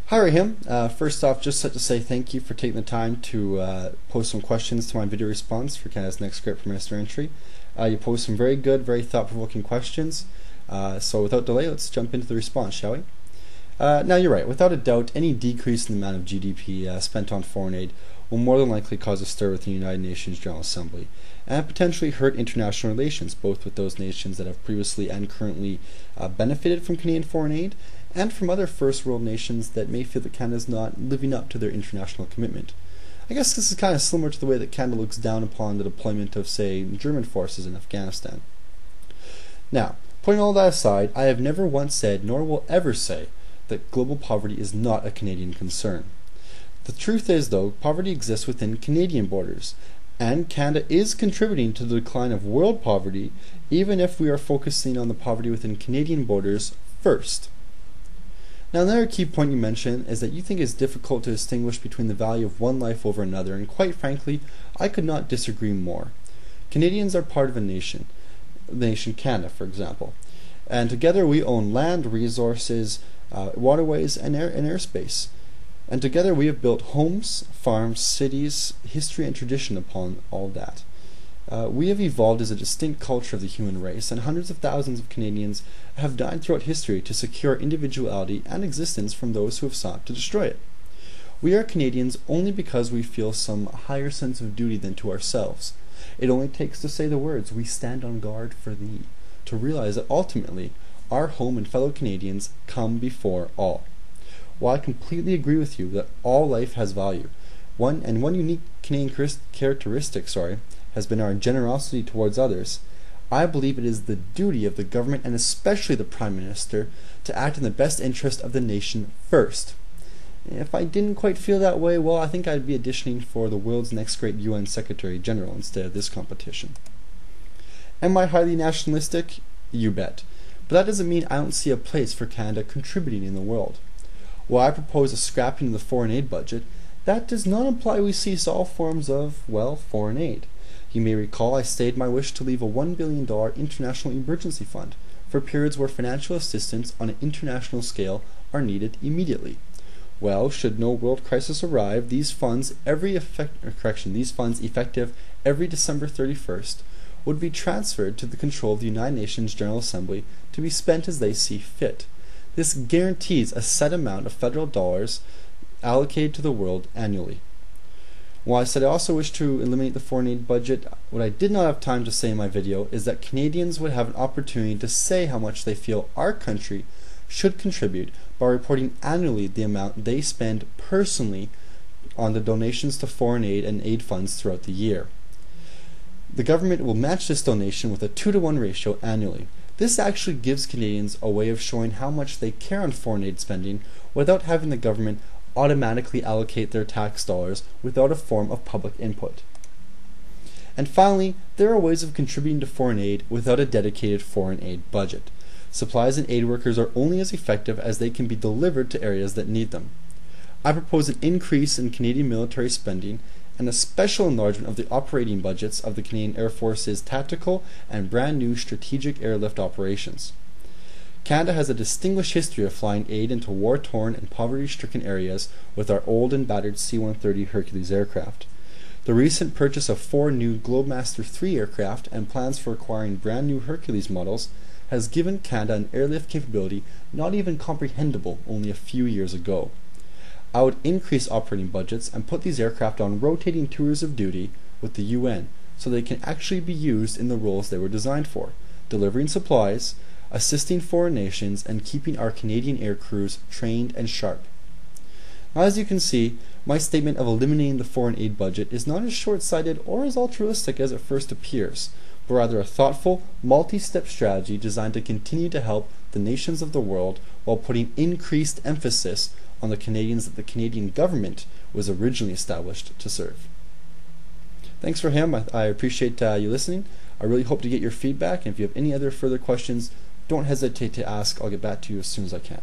Hi Rahim. First off, just to say thank you for taking the time to post some questions to my video response for Canada's next Great Prime Minister entry. You posed some very good, very thought-provoking questions. So without delay, let's jump into the response, shall we? Now you're right. Without a doubt, any decrease in the amount of GDP spent on foreign aid will more than likely cause a stir within the United Nations General Assembly and potentially hurt international relations, both with those nations that have previously and currently benefited from Canadian foreign aid and from other first world nations that may feel that Canada is not living up to their international commitment. I guess this is kind of similar to the way that Canada looks down upon the deployment of, say, German forces in Afghanistan. Now, putting all that aside, I have never once said, nor will ever say, that global poverty is not a Canadian concern. The truth is, though, poverty exists within Canadian borders, and Canada is contributing to the decline of world poverty, even if we are focusing on the poverty within Canadian borders first. Now, another key point you mentioned is that you think it's difficult to distinguish between the value of one life over another, and quite frankly, I could not disagree more. Canadians are part of a nation, the nation Canada, for example, and together we own land, resources, waterways, and airspace. And together we have built homes, farms, cities, history, and tradition upon all that. We have evolved as a distinct culture of the human race, and hundreds of thousands of Canadians have died throughout history to secure individuality and existence from those who have sought to destroy it. We are Canadians only because we feel some higher sense of duty than to ourselves. It only takes to say the words, "We stand on guard for thee," to realize that ultimately our home and fellow Canadians come before all. While I completely agree with you that all life has value, one unique Canadian characteristic has been our generosity towards others, I believe it is the duty of the government, and especially the Prime Minister, to act in the best interest of the nation first. If I didn't quite feel that way, well, I think I'd be auditioning for the world's next great UN Secretary General instead of this competition. Am I highly nationalistic? You bet. But that doesn't mean I don't see a place for Canada contributing in the world. While I propose a scrapping of the foreign aid budget, that does not imply we cease all forms of, well, foreign aid. You may recall I stated my wish to leave a $1 billion international emergency fund for periods where financial assistance on an international scale are needed immediately. Well, should no world crisis arrive, these funds effective every December 31st would be transferred to the control of the United Nations General Assembly to be spent as they see fit. This guarantees a set amount of federal dollars allocated to the world annually. While I said I also wish to eliminate the foreign aid budget, what I did not have time to say in my video is that Canadians would have an opportunity to say how much they feel our country should contribute by reporting annually the amount they spend personally on the donations to foreign aid and aid funds throughout the year. The government will match this donation with a 2-to-1 ratio annually. This actually gives Canadians a way of showing how much they care on foreign aid spending without having the government automatically allocate their tax dollars without a form of public input. And finally, there are ways of contributing to foreign aid without a dedicated foreign aid budget. Supplies and aid workers are only as effective as they can be delivered to areas that need them. I propose an increase in Canadian military spending and a special enlargement of the operating budgets of the Canadian Air Force's tactical and brand new strategic airlift operations. Canada has a distinguished history of flying aid into war-torn and poverty-stricken areas with our old and battered C-130 Hercules aircraft. The recent purchase of 4 new Globemaster III aircraft and plans for acquiring brand new Hercules models has given Canada an airlift capability not even comprehensible only a few years ago. I would increase operating budgets and put these aircraft on rotating tours of duty with the UN so they can actually be used in the roles they were designed for, delivering supplies, assisting foreign nations, and keeping our Canadian air crews trained and sharp. Now, as you can see, my statement of eliminating the foreign aid budget is not as short-sighted or as altruistic as it first appears, but rather a thoughtful, multi-step strategy designed to continue to help the nations of the world while putting increased emphasis on the Canadians that the Canadian government was originally established to serve. Thanks for him. I appreciate you listening. I really hope to get your feedback, and if you have any other further questions, don't hesitate to ask. I'll get back to you as soon as I can.